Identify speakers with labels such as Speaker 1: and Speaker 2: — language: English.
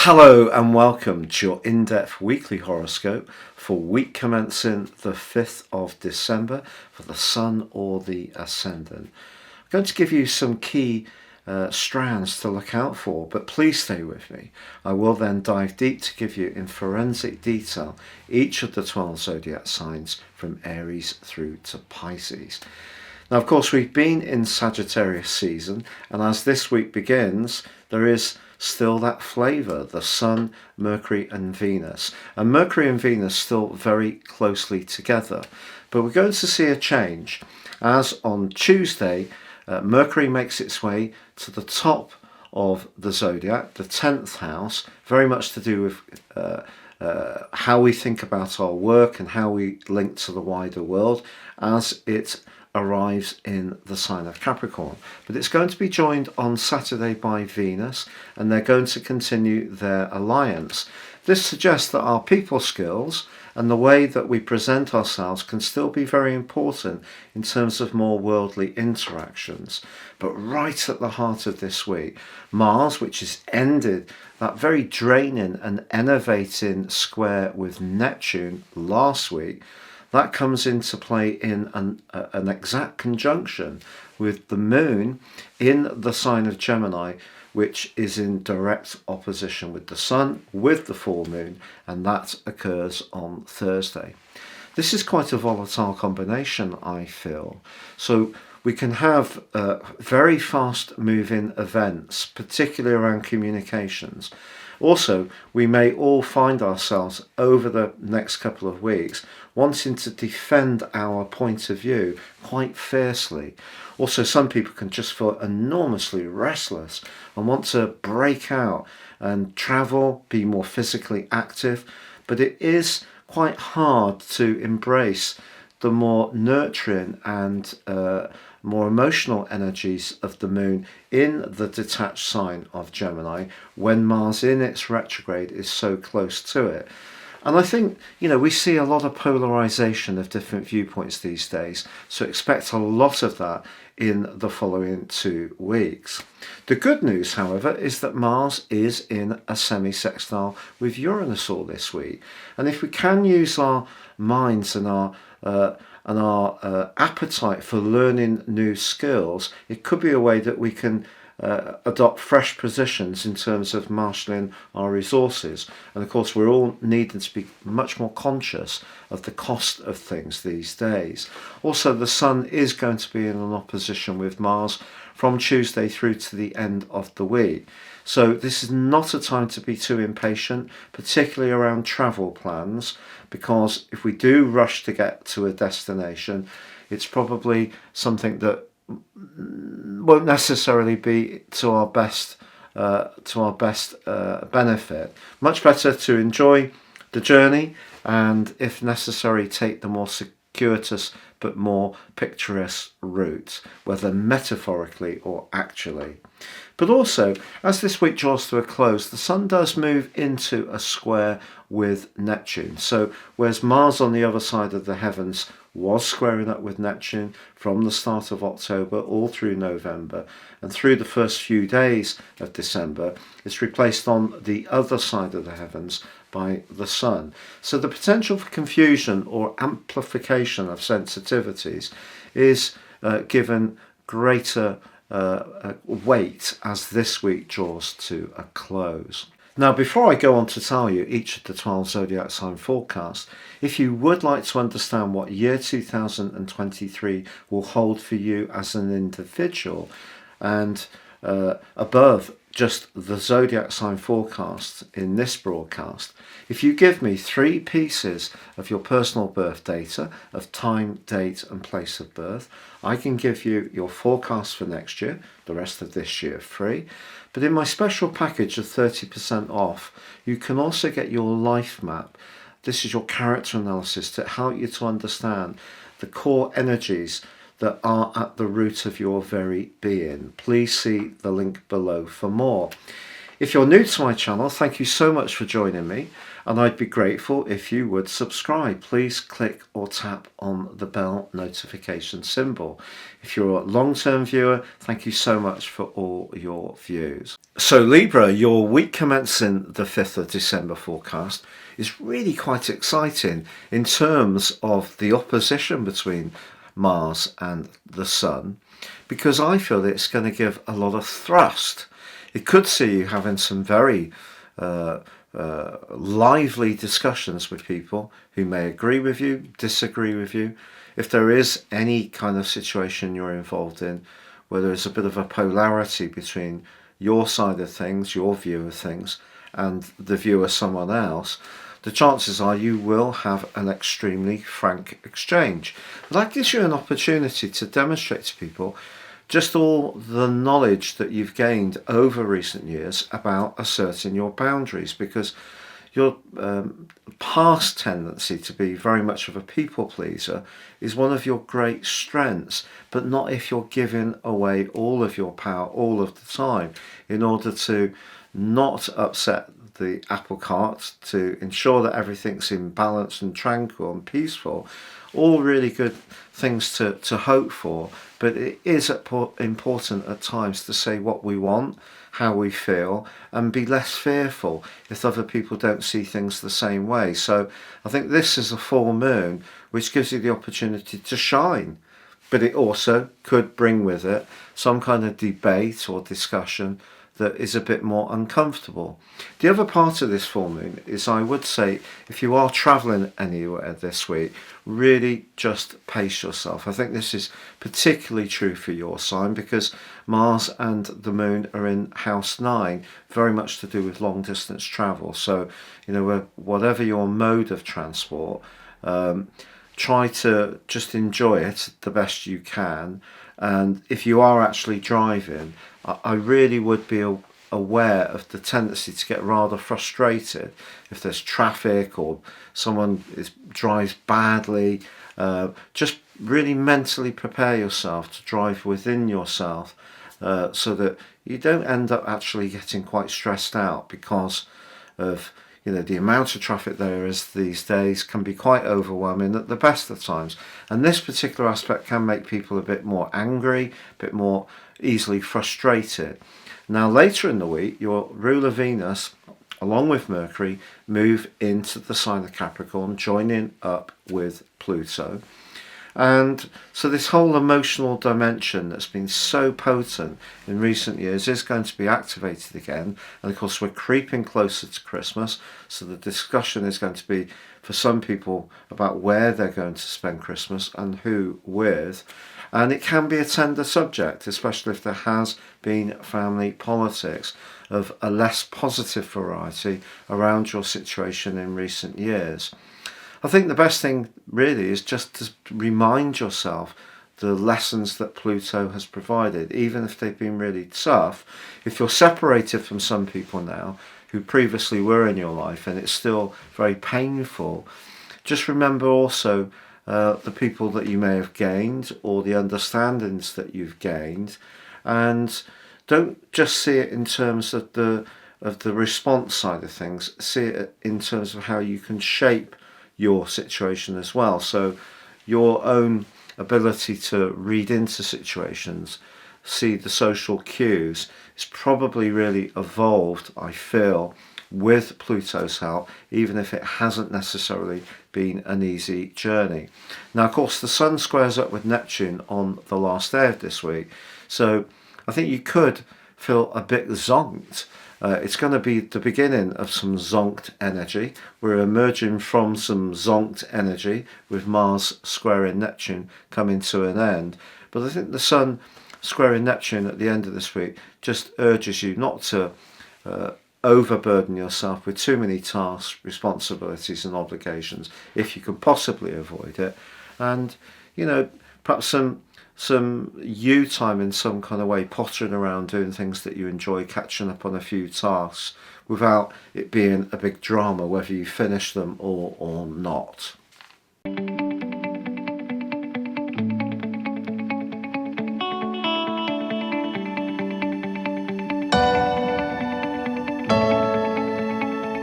Speaker 1: Hello and welcome to your in-depth weekly horoscope for week commencing the 5th of December for the Sun or the Ascendant. I'm going to give you some key strands to look out for, but please stay with me. I will then dive deep to give you in forensic detail each of the 12 zodiac signs from Aries through to Pisces. Now, of course, we've been in Sagittarius season, and as this week begins, there is still that flavour, the Sun, Mercury and Venus. And Mercury and Venus still very closely together. But we're going to see a change as on Tuesday, Mercury makes its way to the top of the zodiac, the 10th house, very much to do with how we think about our work and how we link to the wider world as it arrives in the sign of Capricorn. But it's going to be joined on Saturday by Venus, and they're going to continue their alliance. This suggests that our people skills and the way that we present ourselves can still be very important in terms of more worldly interactions. But right at the heart of this week, Mars, which has ended that very draining and enervating square with Neptune last week, that comes into play in an exact conjunction with the moon in the sign of Gemini, which is in direct opposition with the sun, with the full moon, and that occurs on Thursday. This is quite a volatile combination, I feel. So we can have very fast moving events, particularly around communications. Also, we may all find ourselves over the next couple of weeks wanting to defend our point of view quite fiercely. Also, some people can just feel enormously restless and want to break out and travel, be more physically active, but it is quite hard to embrace the more nurturing and more emotional energies of the moon in the detached sign of Gemini when Mars in its retrograde is so close to it. And I think, we see a lot of polarization of different viewpoints these days, so expect a lot of that in the following 2 weeks. The good news, however, is that Mars is in a semi-sextile with Uranus all this week. And if we can use our minds and our appetite for learning new skills, it could be a way that we can adopt fresh positions in terms of marshalling our resources. And of course, we're all needing to be much more conscious of the cost of things these days. Also, the Sun is going to be in an opposition with Mars from Tuesday through to the end of the week. So this is not a time to be too impatient, particularly around travel plans, because if we do rush to get to a destination, it's probably something that won't necessarily be to our best benefit. Much better to enjoy the journey and, if necessary, take the more circuitous but more picturesque route, whether metaphorically or actually. But also, as this week draws to a close, the Sun does move into a square with Neptune. So whereas Mars on the other side of the heavens was squaring up with Neptune from the start of October all through November and through the first few days of December, it's replaced on the other side of the heavens by the Sun. So the potential for confusion or amplification of sensitivities is given greater weight as this week draws to a close. Now, before I go on to tell you each of the 12 zodiac sign forecasts, if you would like to understand what year 2023 will hold for you as an individual, and above just the zodiac sign forecast in this broadcast, if you give me 3 pieces of your personal birth data of time, date and place of birth, I can give you your forecast for next year, the rest of this year free. But in my special package of 30% off, you can also get your life map. This is your character analysis to help you to understand the core energies that are at the root of your very being. Please see the link below for more. If you're new to my channel, thank you so much for joining me, and I'd be grateful if you would subscribe. Please click or tap on the bell notification symbol. If you're a long-term viewer, thank you so much for all your views. So Libra, your week commencing the 5th of December forecast is really quite exciting in terms of the opposition between Mars and the Sun, because I feel that it's going to give a lot of thrust. It could see you having some very lively discussions with people who may agree with you, disagree with you. If there is any kind of situation you're involved in where there's a bit of a polarity between your side of things, your view of things, and the view of someone else, the chances are you will have an extremely frank exchange. That gives you an opportunity to demonstrate to people just all the knowledge that you've gained over recent years about asserting your boundaries, because your past tendency to be very much of a people pleaser is one of your great strengths, but not if you're giving away all of your power all of the time in order to not upset the apple cart, to ensure that everything's in balance and tranquil and peaceful. All really good things to hope for, but it is important at times to say what we want, how we feel, and be less fearful if other people don't see things the same way. So I think this is a full moon which gives you the opportunity to shine, but it also could bring with it some kind of debate or discussion that is a bit more uncomfortable. The other part of this full moon is, I would say, if you are travelling anywhere this week, really just pace yourself. I think this is particularly true for your sign because Mars and the moon are in house 9, very much to do with long distance travel. So, whatever your mode of transport, try to just enjoy it the best you can. And if you are actually driving, I really would be aware of the tendency to get rather frustrated if there's traffic or someone drives badly. Just really mentally prepare yourself to drive within yourself so that you don't end up actually getting quite stressed out because of the amount of traffic there is these days can be quite overwhelming at the best of times. And this particular aspect can make people a bit more angry, a bit more easily frustrated. Now, later in the week, your ruler Venus, along with Mercury, move into the sign of Capricorn, joining up with Pluto. And so this whole emotional dimension that's been so potent in recent years is going to be activated again. And of course, we're creeping closer to Christmas. So the discussion is going to be, for some people, about where they're going to spend Christmas and who with. And it can be a tender subject, especially if there has been family politics of a less positive variety around your situation in recent years. I think the best thing really is just to remind yourself the lessons that Pluto has provided, even if they've been really tough. If you're separated from some people now who previously were in your life and it's still very painful, just remember also the people that you may have gained or the understandings that you've gained, and don't just see it in terms of the response side of things. See it in terms of how you can shape your situation as well. So your own ability to read into situations, see the social cues, is probably really evolved, I feel, with Pluto's help, even if it hasn't necessarily been an easy journey. Now, of course, the Sun squares up with Neptune on the last day of this week, so I think you could feel a bit zonked. It's going to be the beginning of some zonked energy. We're emerging from some zonked energy with Mars squaring Neptune coming to an end. But I think the Sun squaring Neptune at the end of this week just urges you not to overburden yourself with too many tasks, responsibilities and obligations if you can possibly avoid it. And, perhaps some you time in some kind of way, pottering around doing things that you enjoy, catching up on a few tasks without it being a big drama whether you finish them or not.